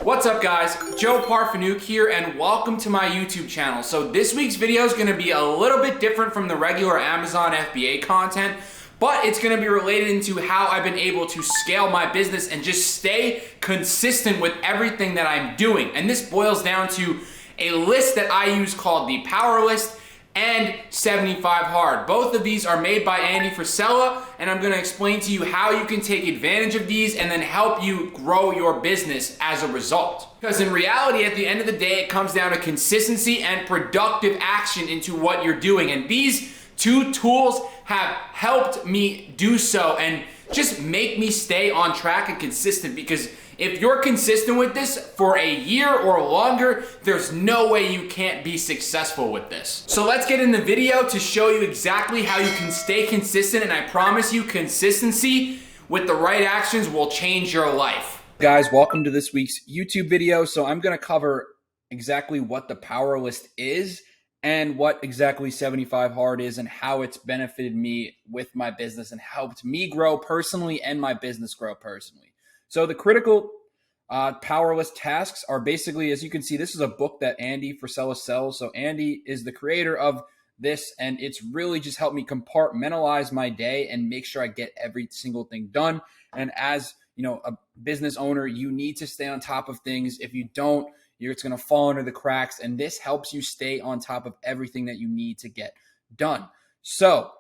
What's up guys, Joe Parfanook here and welcome to my YouTube channel. So this week's video is going to be a little bit different from the regular Amazon FBA content, but it's going to be related into how I've been able to scale my business and just stay consistent with everything that I'm doing. And this boils down to a list that I use called the Power List and 75 Hard. Both of these are made by Andy Frisella, and I'm gonna explain to you how you can take advantage of these and then help you grow your business as a result. Because in reality, at the end of the day, it comes down to consistency and productive action into what you're doing. And these two tools have helped me do so and just make me stay on track and consistent, because if you're consistent with this for a year or longer, there's no way you can't be successful with this. So let's get in the video to show you exactly how you can stay consistent, and I promise you consistency with the right actions will change your life. Guys, welcome to this week's YouTube video. So I'm gonna cover exactly what the Power List is and what exactly 75 Hard is and how it's benefited me with my business and helped me grow personally and my business grow personally. So the critical Power List tasks are basically, as you can see, this is a book that Andy Frisella sells. So Andy is the creator of this, and it's really just helped me compartmentalize my day and make sure I get every single thing done. And as you know, a business owner, you need to stay on top of things. If you don't, it's going to fall under the cracks. And this helps you stay on top of everything that you need to get done. So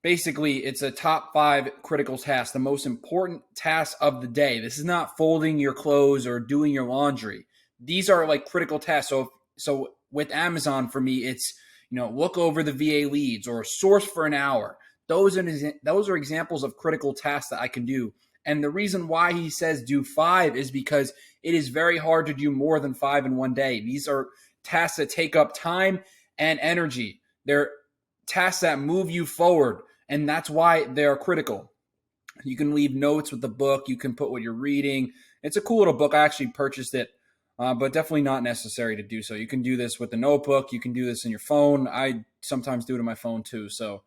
basically, it's a top 5 critical tasks, the most important tasks of the day. This is not folding your clothes or doing your laundry. These are like critical tasks. So with Amazon, for me, it's, look over the VA leads or source for an hour. Those are examples of critical tasks that I can do. And the reason why he says do 5 is because it is very hard to do more than 5 in one day. These are tasks that take up time and energy. They're tasks that move you forward. And that's why they're critical. You can leave notes with the book. You can put what you're reading. It's a cool little book. I actually purchased it, but definitely not necessary to do so. You can do this with a notebook. You can do this in your phone. I sometimes do it on my phone too. So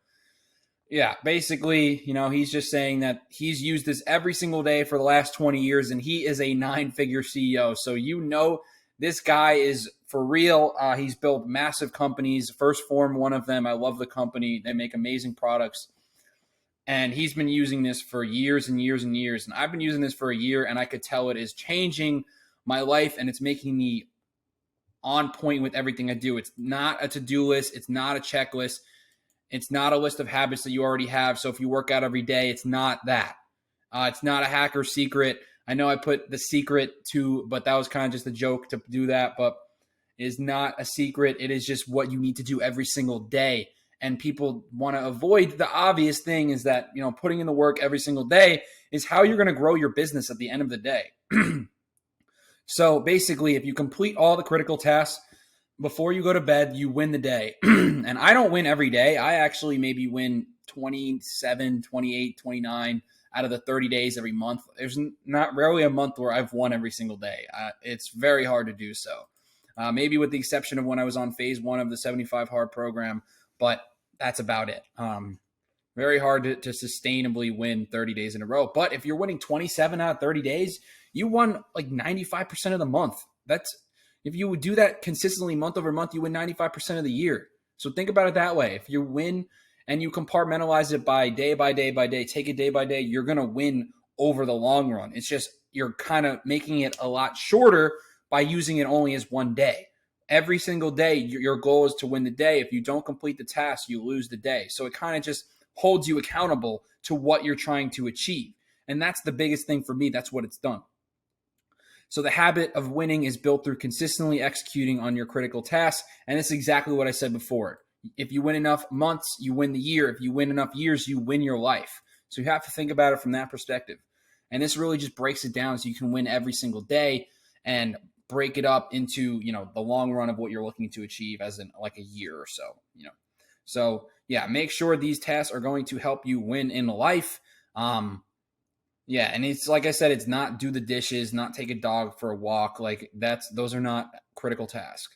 yeah, basically, he's just saying that he's used this every single day for the last 20 years, and he is a 9-figure CEO. So this guy is for real. He's built massive companies. First Form, one of them. I love the company. They make amazing products. And he's been using this for years and years and years. And I've been using this for a year, and I could tell it is changing my life, and it's making me on point with everything I do. It's not a to-do list. It's not a checklist. It's not a list of habits that you already have. So if you work out every day, it's not that. It's not a hacker's secret. I know I put the secret to, but that was kind of just a joke to do that, but it is not a secret. It is just what you need to do every single day. And people want to avoid the obvious thing is that, putting in the work every single day is how you're going to grow your business at the end of the day. So basically, if you complete all the critical tasks before you go to bed, you win the day. And I don't win every day. I actually maybe win 27, 28, 29 out of the 30 days every month. There's not rarely a month where I've won every single day. It's very hard to do so. Maybe with the exception of when I was on phase 1 of the 75 Hard program, but that's about it. Very hard to sustainably win 30 days in a row. But if you're winning 27 out of 30 days, you won like 95% of the month. If you would do that consistently month over month, you win 95% of the year. So think about it that way. If you win and you compartmentalize it by day, take it day by day, you're going to win over the long run. It's just you're kind of making it a lot shorter by using it only as one day. Every single day, your goal is to win the day. If you don't complete the task, you lose the day. So it kind of just holds you accountable to what you're trying to achieve. And that's the biggest thing for me. That's what it's done. So the habit of winning is built through consistently executing on your critical tasks. And it's exactly what I said before. If you win enough months, you win the year. If you win enough years, you win your life. So you have to think about it from that perspective. And this really just breaks it down so you can win every single day and break it up into, the long run of what you're looking to achieve as in like a year or so, So yeah, make sure these tasks are going to help you win in life. Yeah, and it's like I said, it's not do the dishes, not take a dog for a walk. Like those are not critical tasks.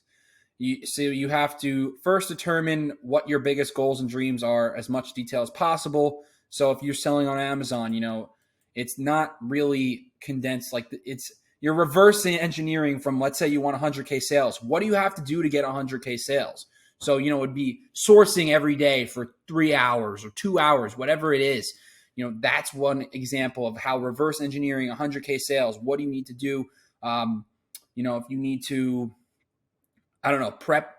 So you have to first determine what your biggest goals and dreams are, as much detail as possible. So if you're selling on Amazon, it's not really condensed. Like you're reverse engineering from, let's say you want 100K sales. What do you have to do to get 100K sales? So, it would be sourcing every day for 3 hours or 2 hours, whatever it is. That's one example of how reverse engineering 100K sales. What do you need to do? If you need to, I don't know, prep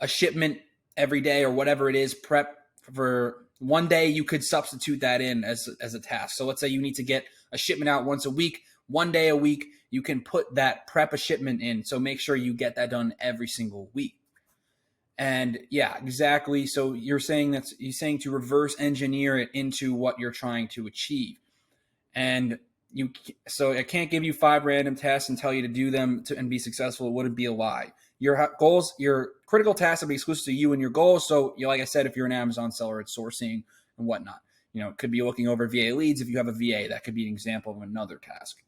a shipment every day or whatever it is, prep for one day, you could substitute that in as a task. So let's say you need to get a shipment out once a week. One day a week, you can put that prep a shipment in. So make sure you get that done every single week. And yeah, exactly. So you're saying to reverse engineer it into what you're trying to achieve. And so I can't give you 5 random tests and tell you to do them and be successful. It wouldn't be a lie. Your goals, your critical tasks will be exclusive to you and your goals. So, like I said, if you're an Amazon seller, it's sourcing and whatnot. It could be looking over VA leads. If you have a VA, that could be an example of another task.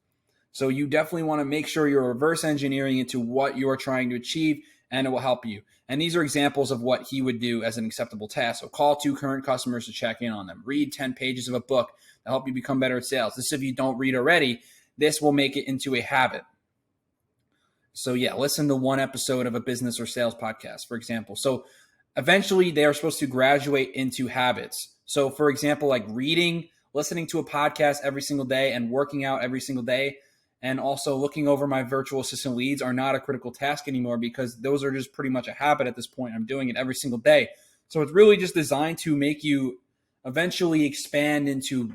So you definitely want to make sure you're reverse engineering into what you're trying to achieve, and it will help you. And these are examples of what he would do as an acceptable task. So call 2 current customers to check in on them. Read 10 pages of a book to help you become better at sales. This, if you don't read already, this will make it into a habit. So yeah, listen to 1 episode of a business or sales podcast, for example. So eventually they are supposed to graduate into habits. So for example, like reading, listening to a podcast every single day, and working out every single day, and also looking over my virtual assistant leads are not a critical task anymore, because those are just pretty much a habit at this point. I'm doing it every single day. So it's really just designed to make you eventually expand into,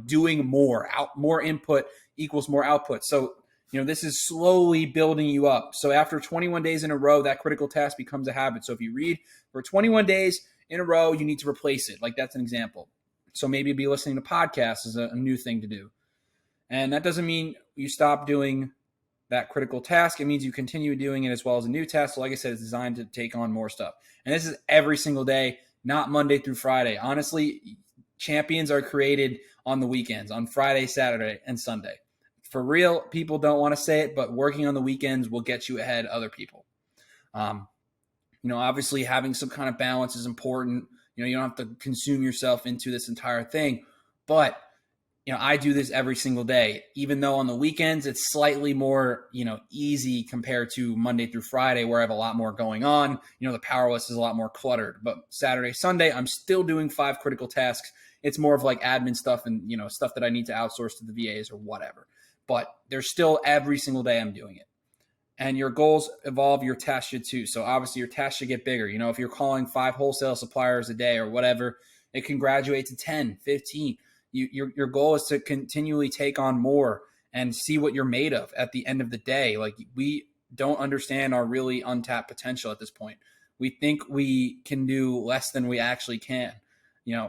doing more. More input equals more output. So, this is slowly building you up. So after 21 days in a row, that critical task becomes a habit. So if you read for 21 days in a row, you need to replace it. Like, that's an example. So maybe be listening to podcasts is a new thing to do. And that doesn't mean you stop doing that critical task. It means you continue doing it as well as a new task. So like I said, it's designed to take on more stuff. And this is every single day, not Monday through Friday. Honestly, champions are created on the weekends, on Friday, Saturday, and Sunday. For real, people don't want to say it, but working on the weekends will get you ahead of other people. Obviously having some kind of balance is important. You don't have to consume yourself into this entire thing, but I do this every single day, even though on the weekends it's slightly more, easy compared to Monday through Friday, where I have a lot more going on. The power list is a lot more cluttered. But Saturday, Sunday, I'm still doing 5 critical tasks. It's more of like admin stuff and, stuff that I need to outsource to the VAs or whatever. But there's still every single day I'm doing it. And your goals evolve, your tasks should too. So obviously your tasks should get bigger. If you're calling 5 wholesale suppliers a day or whatever, it can graduate to 10, 15. Your goal is to continually take on more and see what you're made of at the end of the day. Like, we don't understand our really untapped potential at this point. We think we can do less than we actually can.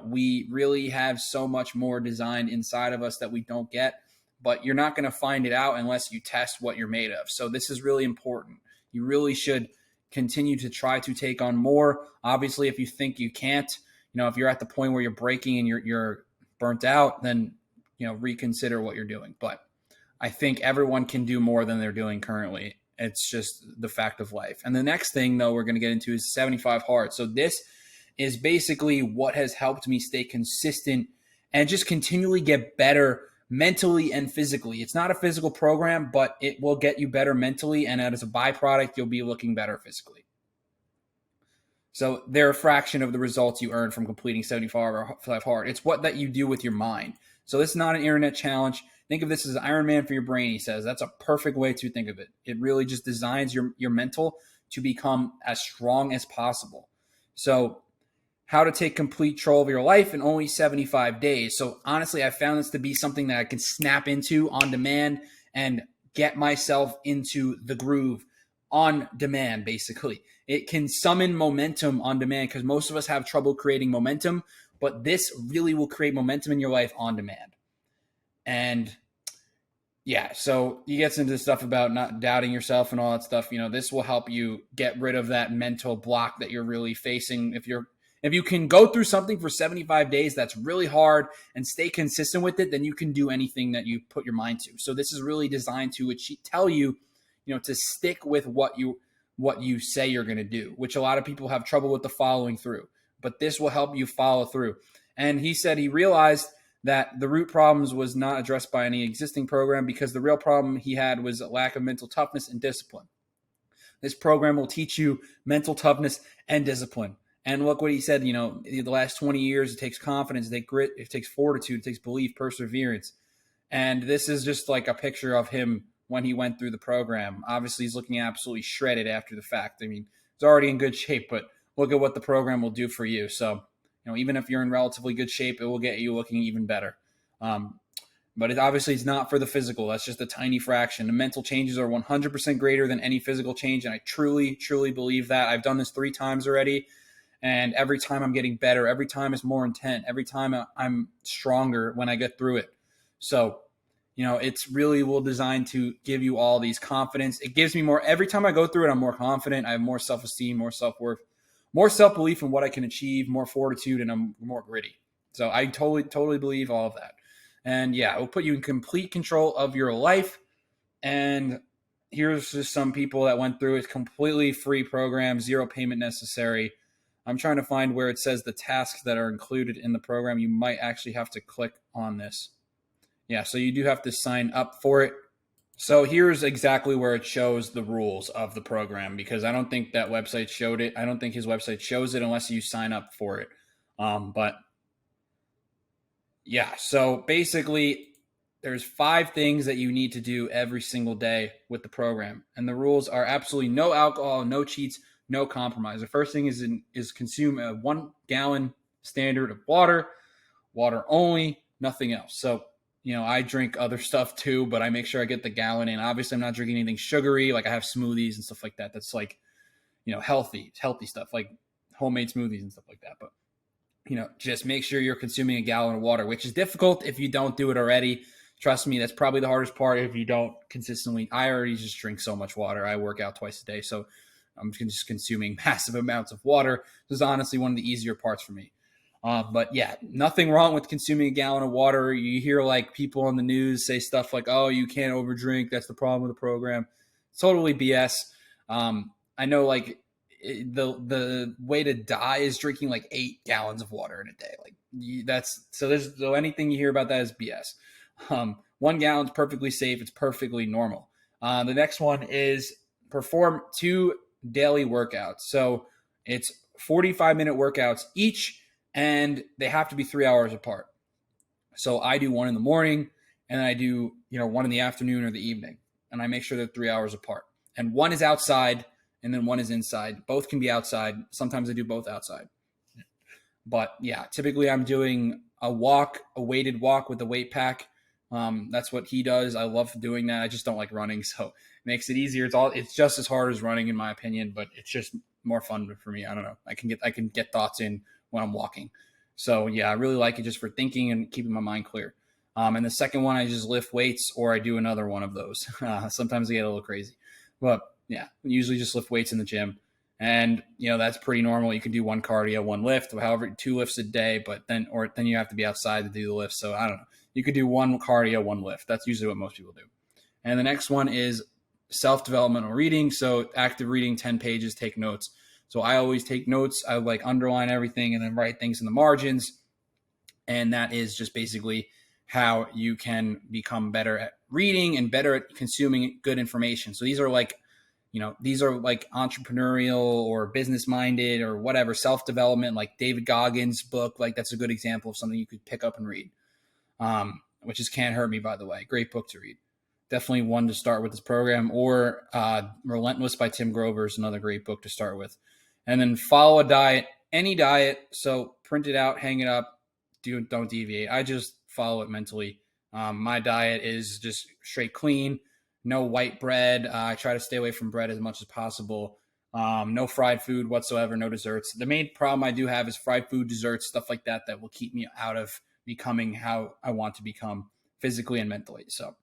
We really have so much more designed inside of us that we don't get, but you're not going to find it out unless you test what you're made of. So this is really important. You really should continue to try to take on more. Obviously, if you think you can't, if you're at the point where you're breaking and you're burnt out, then reconsider what you're doing. But I think everyone can do more than they're doing currently. It's just the fact of life. And the next thing, though, we're going to get into is 75 hard. So this is basically what has helped me stay consistent and just continually get better mentally and physically. It's not a physical program, but it will get you better mentally, and as a byproduct, you'll be looking better physically. So they're a fraction of the results you earn from completing 75 hard. It's what that you do with your mind. So this is not an internet challenge. Think of this as Iron Man for your brain, he says. That's a perfect way to think of it. It really just designs your mental to become as strong as possible. So how to take complete control of your life in only 75 days. So honestly, I found this to be something that I can snap into on demand and get myself into the groove on demand, basically. It can summon momentum on demand, because most of us have trouble creating momentum, but this really will create momentum in your life on demand. And yeah, so you get into stuff about not doubting yourself and all that stuff. This will help you get rid of that mental block that you're really facing. If you can go through something for 75 days that's really hard and stay consistent with it, then you can do anything that you put your mind to. So this is really designed to tell you, to stick with what you say you're going to do, which a lot of people have trouble with the following through. But this will help you follow through. And he said he realized that the root problems was not addressed by any existing program because the real problem he had was a lack of mental toughness and discipline. This program will teach you mental toughness and discipline. And look what he said, the last 20 years, it takes confidence, it takes grit, it takes fortitude, it takes belief, perseverance. And this is just like a picture of him when he went through the program. Obviously, he's looking absolutely shredded after the fact. I mean, he's already in good shape, but look at what the program will do for you. So, even if you're in relatively good shape, it will get you looking even better. But obviously, it's not for the physical. That's just a tiny fraction. The mental changes are 100% greater than any physical change, and I truly, truly believe that. I've done this 3 times already, and every time I'm getting better. Every time it's more intent. Every time I'm stronger when I get through it. So, it's really designed to give you all these confidence. It gives me more. Every time I go through it, I'm more confident. I have more self-esteem, more self-worth, more self-belief in what I can achieve, more fortitude, and I'm more gritty. So I totally believe all of that. And yeah, it will put you in complete control of your life. And here's just some people that went through it. Completely free program, 0 payment necessary. I'm trying to find where it says the tasks that are included in the program. You might actually have to click on this. Yeah, so you do have to sign up for it. So here's exactly where it shows the rules of the program, because I don't think that website showed it. I don't think his website shows it unless you sign up for it. But yeah, so basically there's 5 things that you need to do every single day with the program. And the rules are absolutely no alcohol, no cheats, no compromise. The first thing is consume a 1 gallon standard of water only, nothing else. So, I drink other stuff too, but I make sure I get the gallon in. Obviously, I'm not drinking anything sugary. Like I have smoothies and stuff like that. That's like, healthy stuff like homemade smoothies and stuff like that. But, just make sure you're consuming a gallon of water, which is difficult if you don't do it already. Trust me, that's probably the hardest part if you don't consistently. I already just drink so much water. I work out twice a day, so I'm just consuming massive amounts of water. This is honestly one of the easier parts for me. But yeah, nothing wrong with consuming a gallon of water. You hear like people on the news say stuff like, oh, you can't overdrink. That's the problem with the program. It's totally BS. I know like the way to die is drinking like 8 gallons of water in a day. Like so anything you hear about that is BS. 1 gallon is perfectly safe. It's perfectly normal. The next one is perform 2 daily workouts. So it's 45-minute workouts each, and they have to be 3 hours apart. So I do 1 in the morning, and then I do 1 in the afternoon or the evening, and I make sure they're 3 hours apart. And 1 is outside, and then 1 is inside. Both can be outside. Sometimes I do both outside. But yeah, typically I'm doing a weighted walk with a weight pack. That's what he does. I love doing that. I just don't like running, so it makes it easier. It's just as hard as running in my opinion, but it's just more fun for me. I don't know. I can get thoughts in when I'm walking. So yeah, I really like it just for thinking and keeping my mind clear. And the second one, I just lift weights or I do another one of those. Sometimes I get a little crazy, but yeah, usually just lift weights in the gym. And, that's pretty normal. You can do 1 cardio, 1 lift, however, 2 lifts a day, but then you have to be outside to do the lift. So I don't know. You could do 1 cardio, 1 lift. That's usually what most people do. And the next one is self-developmental reading. So active reading, 10 pages, take notes. So I always take notes. I like underline everything and then write things in the margins. And that is just basically how you can become better at reading and better at consuming good information. So these are like entrepreneurial or business minded or whatever, self-development, like David Goggins' book. Like that's a good example of something you could pick up and read, which is Can't Hurt Me, by the way. Great book to read. Definitely one to start with this program. Or Relentless by Tim Grover is another great book to start with. And then follow a diet, any diet. So print it out, hang it up, don't deviate. I just follow it mentally. My diet is just straight clean, no white bread. I try to stay away from bread as much as possible. No fried food whatsoever, no desserts. The main problem I do have is fried food, desserts, stuff like that will keep me out of becoming how I want to become physically and mentally. So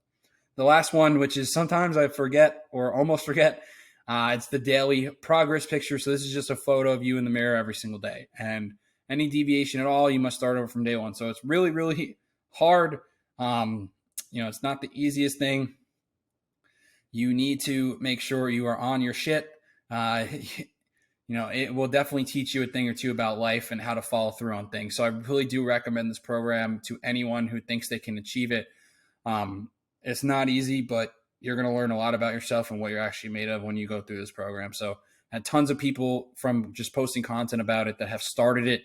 the last one, which is sometimes I forget or almost forget, it's the daily progress picture. So this is just a photo of you in the mirror every single day. And any deviation at all, you must start over from day 1. So it's really, really hard. It's not the easiest thing. You need to make sure you are on your shit. it will definitely teach you a thing or two about life and how to follow through on things. So I really do recommend this program to anyone who thinks they can achieve it. It's not easy, but you're going to learn a lot about yourself and what you're actually made of when you go through this program. So I had tons of people from just posting content about it that have started it.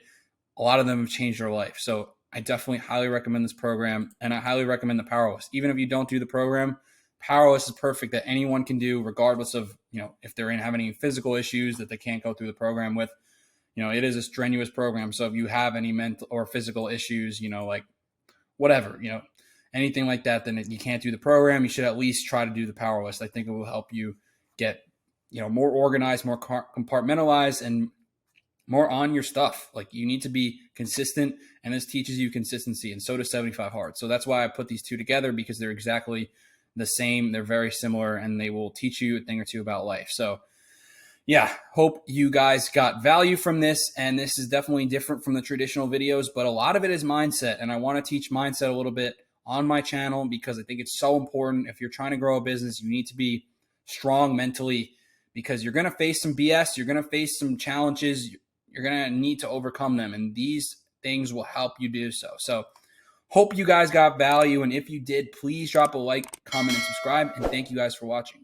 A lot of them have changed their life. So I definitely highly recommend this program, and I highly recommend the Power List. Even if you don't do the program, Power List is perfect that anyone can do, regardless of, if they're having any physical issues that they can't go through the program with. It is a strenuous program. So if you have any mental or physical issues, like whatever, anything like that, then you can't do the program. You should at least try to do the Power List. I think it will help you get, more organized, more compartmentalized, and more on your stuff. Like, you need to be consistent, and this teaches you consistency, and so does 75 Hard. So that's why I put these two together, because they're exactly the same. They're very similar, and they will teach you a thing or two about life. So yeah, hope you guys got value from this. And this is definitely different from the traditional videos, but a lot of it is mindset. And I want to teach mindset a little bit on my channel, because I think it's so important. If you're trying to grow a business, you need to be strong mentally, because you're going to face some BS. You're going to face some challenges. You're going to need to overcome them. And these things will help you do so. So hope you guys got value. And if you did, please drop a like, comment, and subscribe. And thank you guys for watching.